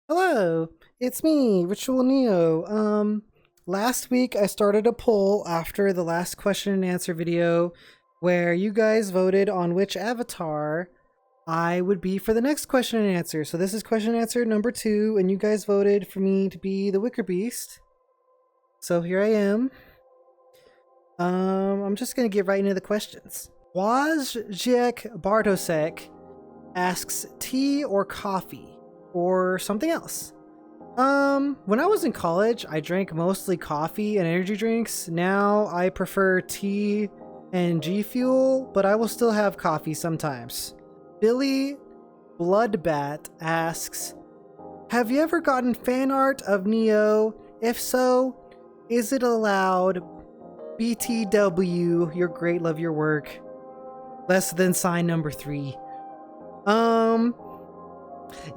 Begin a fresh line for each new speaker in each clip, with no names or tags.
Hello, it's me, RitualNeo. Last week I started a poll after the last question and answer video where you guys voted on which avatar I would be for the next question and answer. So this is question and answer number 2, and you guys voted for me to be the wickerbeast. So here I am. I'm just gonna get right into the questions. Wojciech Bartosek asks tea or coffee or something else. When I was in college, I drank mostly coffee and energy drinks. Now I prefer tea and G Fuel, but I will still have coffee sometimes. Billy Bloodbat asks, have you ever gotten fan art of Neo? If so, is it allowed? BTW, you're great, love your work. Less than sign number 3.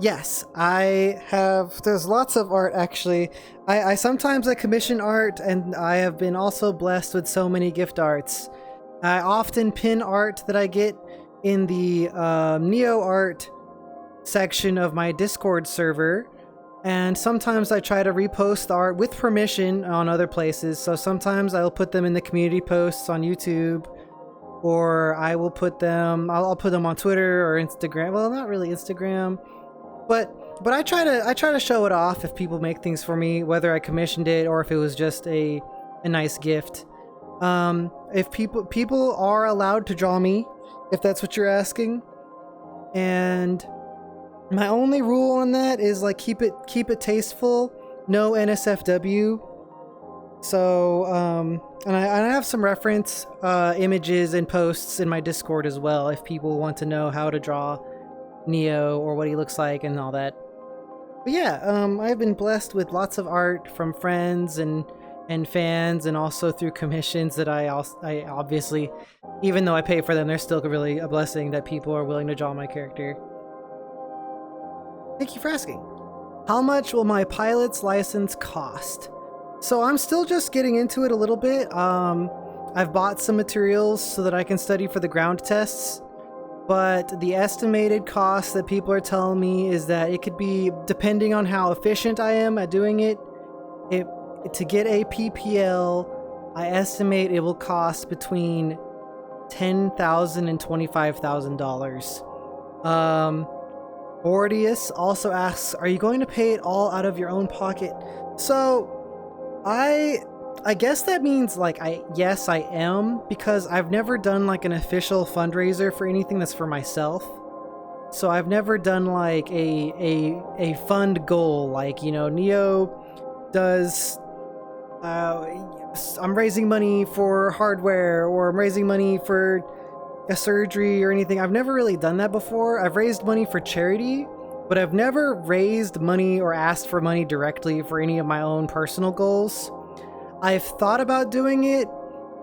Yes, I have. There's lots of art actually. I sometimes I commission art, and I have been also blessed with so many gift arts. I often pin art that I get in the Neo art section of my Discord server, and sometimes I try to repost the art with permission on other places. So sometimes I'll put them in the community posts on YouTube, or I will put them. I'll put them on Twitter or Instagram. Well, not really Instagram. But I try to show it off if people make things for me, whether I commissioned it or if it was just a nice gift. If people are allowed to draw me, if that's what you're asking, and my only rule on that is like keep it tasteful, no NSFW. So and I have some reference images and posts in my Discord as well if people want to know how to draw Neo or what he looks like and all that. But yeah, I've been blessed with lots of art from friends and fans, and also through commissions that I obviously, even though I pay for them, they're still really a blessing that people are willing to draw my character. Thank you for asking. How much will my pilot's license cost? So I'm still just getting into it a little bit. I've bought some materials so that I can study for the ground tests. But the estimated cost that people are telling me is that it could be, depending on how efficient I am at doing it, to get a PPL, I estimate it will cost between $10,000 and $25,000. Bordius also asks, are you going to pay it all out of your own pocket? So I guess that means like yes I am, because I've never done like an official fundraiser for anything that's for myself. So I've never done like a fund goal, like, you know, Neo does I'm raising money for hardware, or I'm raising money for a surgery or anything. I've never really done that before. I've raised money for charity, but I've never raised money or asked for money directly for any of my own personal goals. I've thought about doing it,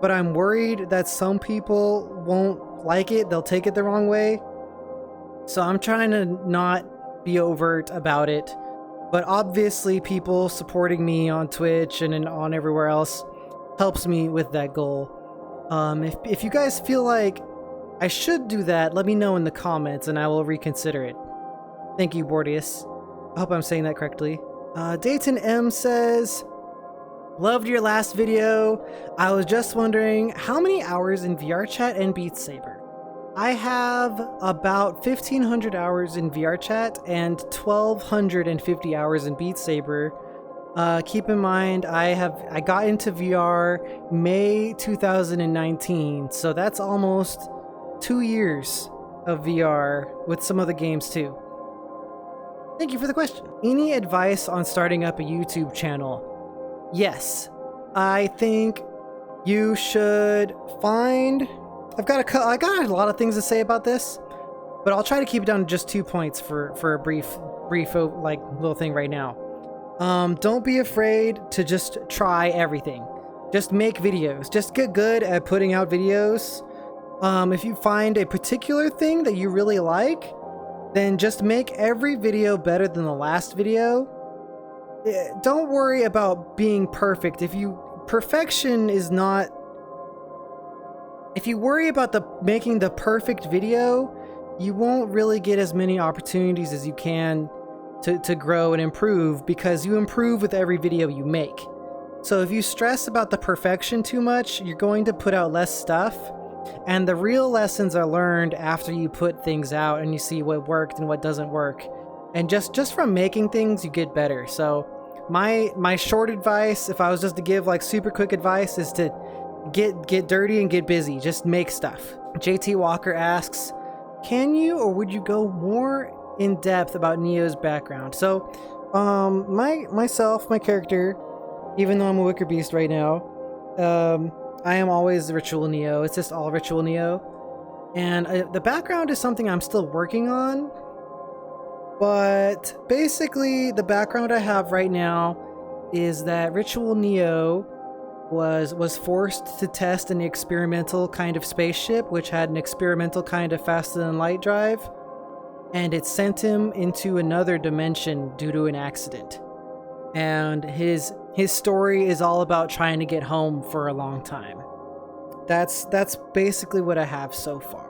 but I'm worried that some people won't like it. They'll take it the wrong way. So I'm trying to not be overt about it. But obviously people supporting me on Twitch and on everywhere else helps me with that goal. If you guys feel like I should do that, let me know in the comments and I will reconsider it. Thank you, Bordius. I hope I'm saying that correctly. Dayton M says, loved your last video. I was just wondering, how many hours in VRChat and Beatsaber? I have about 1,500 hours in VRChat and 1,250 hours in Beatsaber. Keep in mind, I got into VR May 2019, so that's almost 2 years of VR with some other games too. Thank you for the question. Any advice on starting up a YouTube channel? Yes, I think you should find. I got a lot of things to say about this, but I'll try to keep it down to just 2 points for a brief like little thing right now. Don't be afraid to just try everything. Just make videos. Just get good at putting out videos. If you find a particular thing that you really like, then just make every video better than the last video. Don't worry about being perfect. If you worry about making the perfect video, you won't really get as many opportunities as you can to grow and improve, because you improve with every video you make. So if you stress about the perfection too much, you're going to put out less stuff, and the real lessons are learned after you put things out and you see what worked and what doesn't work. And just from making things, you get better. So my short advice, if I was just to give like super quick advice, is to get dirty and get busy. Just make stuff. JT Walker asks, can you or would you go more in depth about Neo's background? So my character, even though I'm a wickerbeast right now, I am always RitualNeo. It's just all RitualNeo. And the background is something I'm still working on. But basically, the background I have right now is that RitualNeo was forced to test an experimental kind of spaceship, which had an experimental kind of faster than light drive, and it sent him into another dimension due to an accident. And his story is all about trying to get home for a long time. That's basically what I have so far.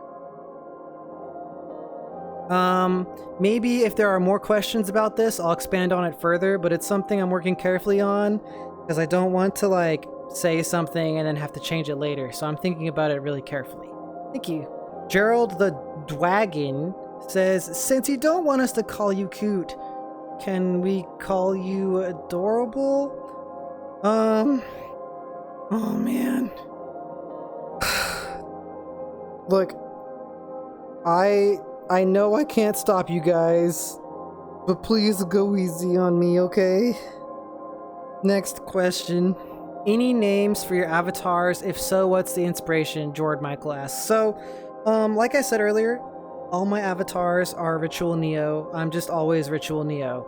Maybe if there are more questions about this, I'll expand on it further, but it's something I'm working carefully on because I don't want to like say something and then have to change it later. So I'm thinking about it really carefully. Thank you. Gerald the Dwagon says, since you don't want us to call you cute, can we call you adorable? Oh man. Look, I know I can't stop you guys, but please go easy on me, okay? Next question. Any names for your avatars? If so, what's the inspiration? Jord Michael asks. So, like I said earlier, all my avatars are RitualNeo. I'm just always RitualNeo.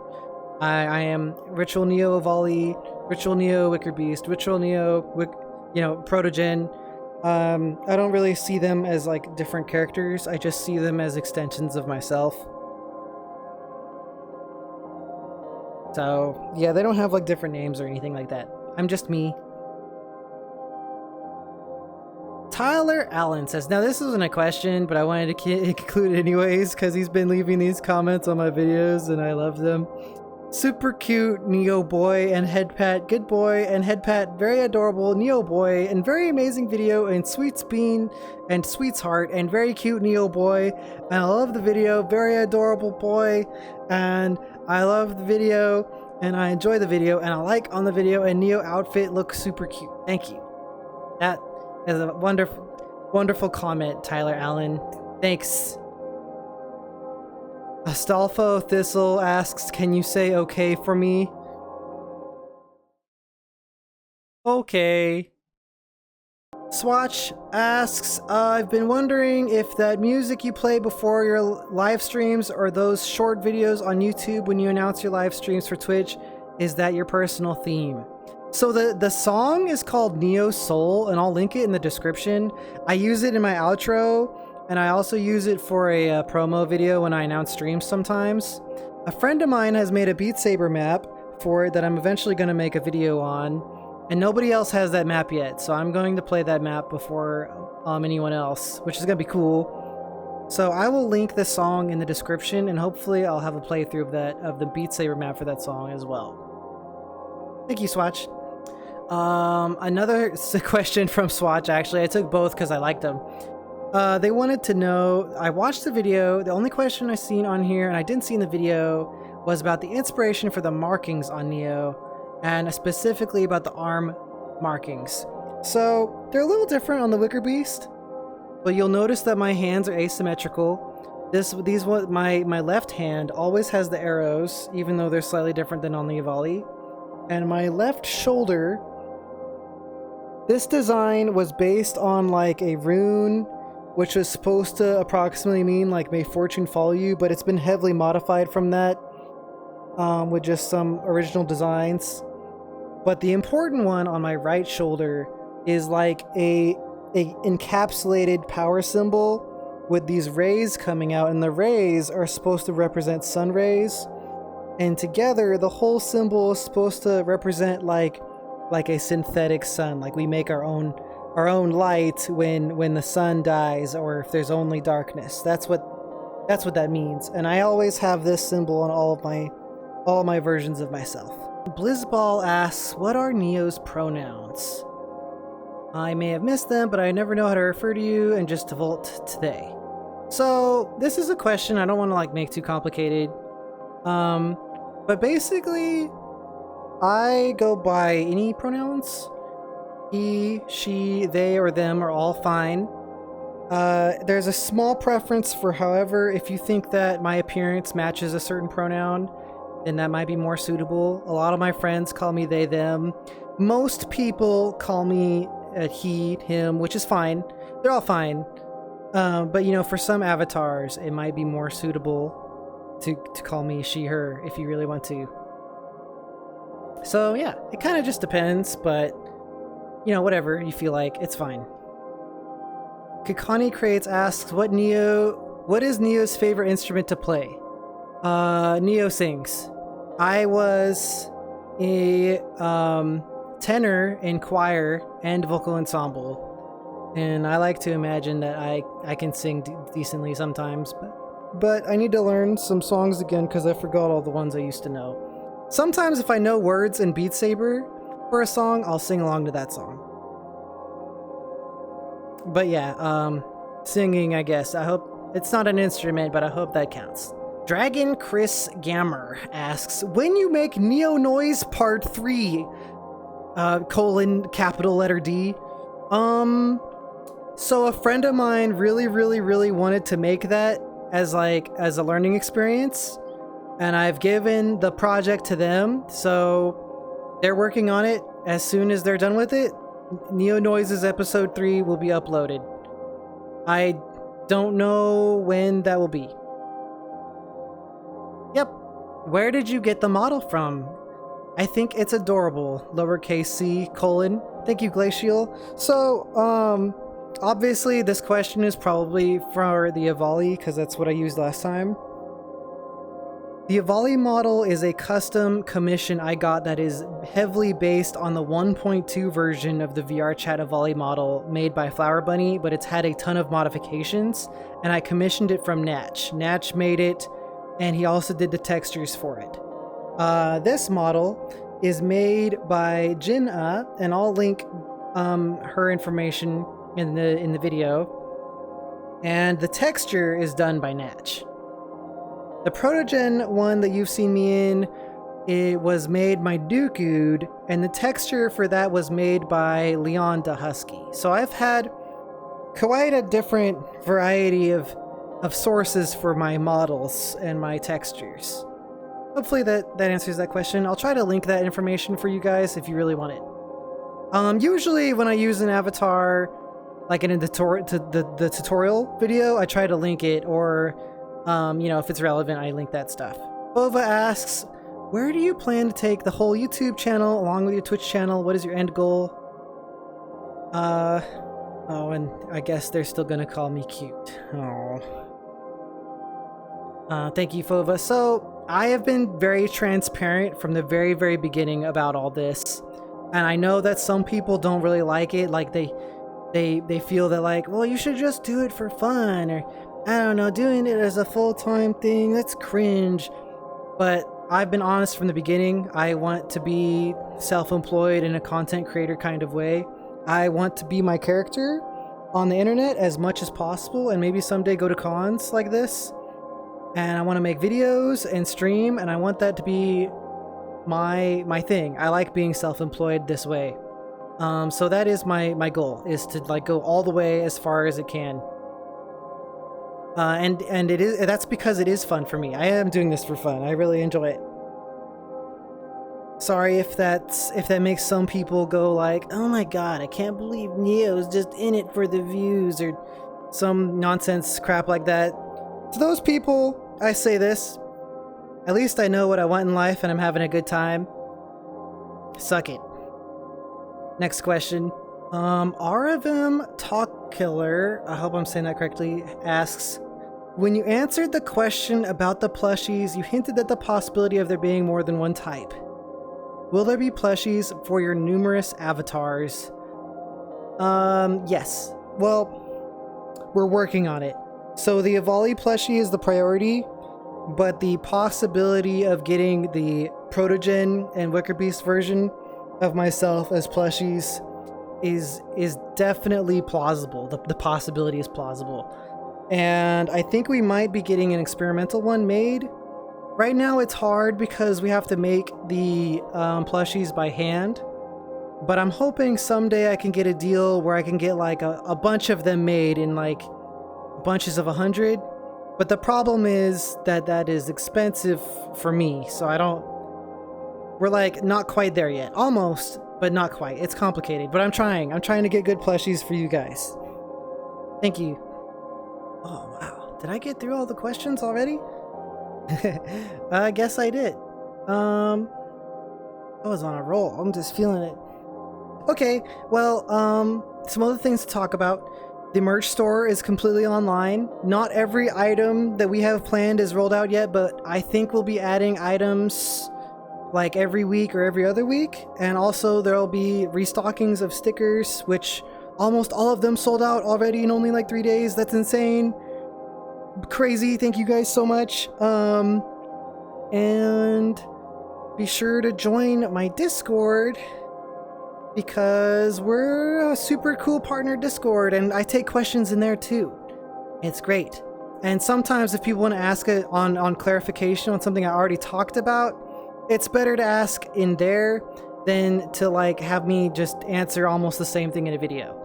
I am RitualNeo avali, RitualNeo wickerbeast, RitualNeo protogen. I don't really see them as like different characters. I just see them as extensions of myself. So yeah, they don't have like different names or anything like that. I'm just me. Tyler Allen says, now this isn't a question, but I wanted to include it anyways because he's been leaving these comments on my videos and I love them. Super cute Neo boy and head pat, good boy and head pat, very adorable Neo boy, and very amazing video, and Sweets Bean and Sweets Heart, and very cute Neo boy, and I love the video, very adorable boy, and I love the video, and I enjoy the video, and I like on the video, and Neo outfit looks super cute. Thank you. That is a wonderful comment, Tyler Allen. Thanks. Astolfo Thistle asks, can you say okay for me? Okay. Swatch asks, I've been wondering if that music you play before your live streams or those short videos on YouTube when you announce your live streams for Twitch, is that your personal theme? So the song is called Neo Soul, and I'll link it in the description. I use it in my outro, and I also use it for a promo video when I announce streams sometimes. A friend of mine has made a Beatsaber map for it that I'm eventually going to make a video on, and nobody else has that map yet, so I'm going to play that map before anyone else, which is going to be cool. So I will link the song in the description, and hopefully I'll have a playthrough of the Beatsaber map for that song as well. Thank you, Swatch. Another question from Swatch, actually. I took both because I liked them. They wanted to know, I watched the video, the only question I seen on here, and I didn't see in the video, was about the inspiration for the markings on Neo, and specifically about the arm markings. So, they're a little different on the wickerbeast, but you'll notice that my hands are asymmetrical. My left hand always has the arrows, even though they're slightly different than on the avali. And my left shoulder, this design was based on like a rune, which was supposed to approximately mean like may fortune follow you, but it's been heavily modified from that with just some original designs. But the important one on my right shoulder is like a encapsulated power symbol with these rays coming out, and the rays are supposed to represent sun rays, and together the whole symbol is supposed to represent like a synthetic sun, like we make our own light when the sun dies, or if there's only darkness. That's what that means. And I always have this symbol on all of my all my versions of myself. Blizzball asks, what are Neo's pronouns? I may have missed them, but I never know how to refer to you and just default to they. So this is a question I don't want to like make too complicated. But basically, I go by any pronouns. He, she, they, or them are all fine. There's a small preference for however, if you think that my appearance matches a certain pronoun, then that might be more suitable. A lot of my friends call me they, them. Most people call me he, him, which is fine. They're all fine. But you know, for some avatars, it might be more suitable to call me she, her, if you really want to. So yeah, it kind of just depends, but you know, whatever you feel like, it's fine. Kikani Crates asks, what is Neo's favorite instrument to play? Neo sings. I was a tenor in choir and vocal ensemble, and I like to imagine that I can sing decently sometimes, but I need to learn some songs again because I forgot all the ones I used to know. Sometimes if I know words in Beatsaber for a song, I'll sing along to that song. But yeah, singing, I guess. I hope it's not an instrument, but I hope that counts. Dragon Chris Gammer asks, when you make Neo Noise Part 3, capital letter D. So a friend of mine really wanted to make that as a learning experience, and I've given the project to them, so they're working on it. As soon as they're done with it, Neo Noises episode 3 will be uploaded. I don't know when that will be. Yep. Where did you get the model from? I think it's adorable. Lowercase c, colon. Thank you, Glacial. So, obviously this question is probably for the Avali, because that's what I used last time. The Avali model is a custom commission I got that is heavily based on the 1.2 version of the VRChat Avali model made by Flower Bunny, but it's had a ton of modifications, and I commissioned it from Natch. Natch made it, and he also did the textures for it. This model is made by Jin'a, and I'll link her information in the video. And the texture is done by Natch. The protogen one that you've seen me in, it was made by Dukud, and the texture for that was made by Leon the Husky. So I've had quite a different variety of sources for my models and my textures. Hopefully that answers that question. I'll try to link that information for you guys if you really want it. Usually when I use an avatar, like in the tutorial video, I try to link it, or you know, if it's relevant, I link that stuff. Bova asks, where do you plan to take the whole YouTube channel along with your Twitch channel? What is your end goal? Oh, and I guess they're still gonna call me cute. Oh. Thank you, Fova. So, I have been very transparent from the very beginning about all this. And I know that some people don't really like it. Like, they feel that, like, well, you should just do it for fun, or I don't know, doing it as a full-time thing, that's cringe. But I've been honest from the beginning. I want to be self-employed in a content creator kind of way. I want to be my character on the internet as much as possible, and maybe someday go to cons like this. And I want to make videos and stream, and I want that to be my thing. I like being self-employed this way. So that is my goal, is to like go all the way as far as it can. And that's because it is fun for me. I am doing this for fun. I really enjoy it. Sorry if that makes some people go like, oh my god, I can't believe Neo's just in it for the views, or some nonsense crap like that. To those people, I say this: at least I know what I want in life and I'm having a good time. Suck it. Next question. Aravim Talk Killer, I hope I'm saying that correctly, asks, when you answered the question about the plushies, you hinted at the possibility of there being more than one type. Will there be plushies for your numerous avatars? Yes. Well, we're working on it. So the Avali plushie is the priority, but the possibility of getting the protogen and wickerbeast version of myself as plushies is definitely plausible. The possibility is plausible. And I think we might be getting an experimental one made. Right now it's hard because we have to make the plushies by hand. But I'm hoping someday I can get a deal where I can get like a bunch of them made in like bunches of 100. But the problem is that is expensive for me. So we're like not quite there yet. Almost, but not quite. It's complicated, but I'm trying. I'm trying to get good plushies for you guys. Thank you. Oh, wow. Did I get through all the questions already? I guess I did. I was on a roll. I'm just feeling it. Okay, well, some other things to talk about. The merch store is completely online. Not every item that we have planned is rolled out yet, but I think we'll be adding items like every week or every other week. And also there'll be restockings of stickers, which almost all of them sold out already in only like 3 days. That's insane. Crazy. Thank you guys so much. And be sure to join my Discord, because we're a super cool partner Discord, and I take questions in there too. It's great. And sometimes if people want to ask it on clarification on something I already talked about, it's better to ask in there than to like have me just answer almost the same thing in a video.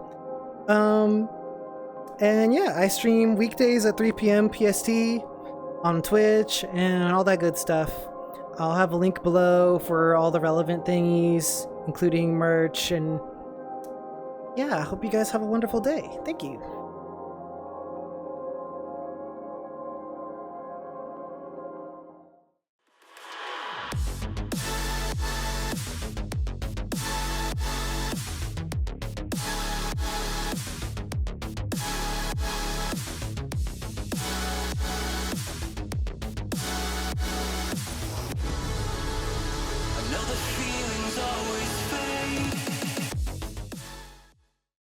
And yeah, I stream weekdays at 3 p.m. PST on Twitch and all that good stuff. I'll have a link below for all the relevant thingies, including merch, and yeah, I hope you guys have a wonderful day. Thank you.
I know the feelings always fade.